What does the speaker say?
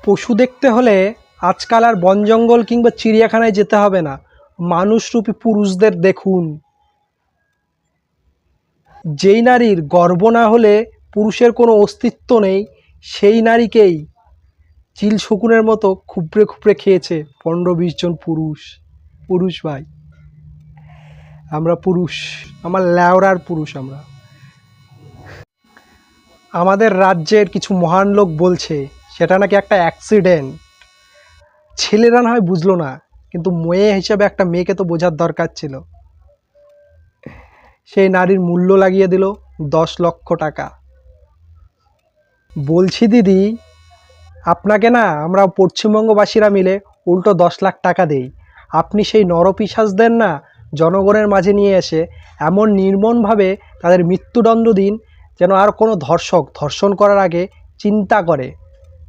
পশু দেখতে হলে আজকাল আর বন জঙ্গল কিংবা চিড়িয়াখানায় যেতে হবে না, মানুষরূপী পুরুষদের দেখুন। যেই নারীর গর্ব না হলে পুরুষের কোনো অস্তিত্ব নেই, সেই নারীকেই চিল শকুনের মতো খুপড়ে খুপড়ে খেয়েছে 15-20 জন পুরুষ। পুরুষ ভাই, আমরা পুরুষ, আমার ল্যাওড়ার পুরুষ আমরা। আমাদের রাজ্যের কিছু মহান লোক বলছে সেটা নাকি একটা অ্যাক্সিডেন্ট। ছেলেরা না হয় বুঝলো না, কিন্তু মেয়ে হিসেবে একটা মেয়েকে তো বোঝার দরকার ছিল। সেই নারীর মূল্য লাগিয়ে দিল 10 লক্ষ টাকা। বলছি দিদি, আপনাকে না আমরা পশ্চিমবঙ্গবাসীরা মিলে উল্টো 10 লাখ টাকা দেই, আপনি সেই নরপিশাচদের না জনগণের মাঝে নিয়ে এসে এমন নির্মমভাবে তাদের মৃত্যুদণ্ড দিন যেন আর কোনো ধর্ষক ধর্ষণ করার আগে চিন্তা করে।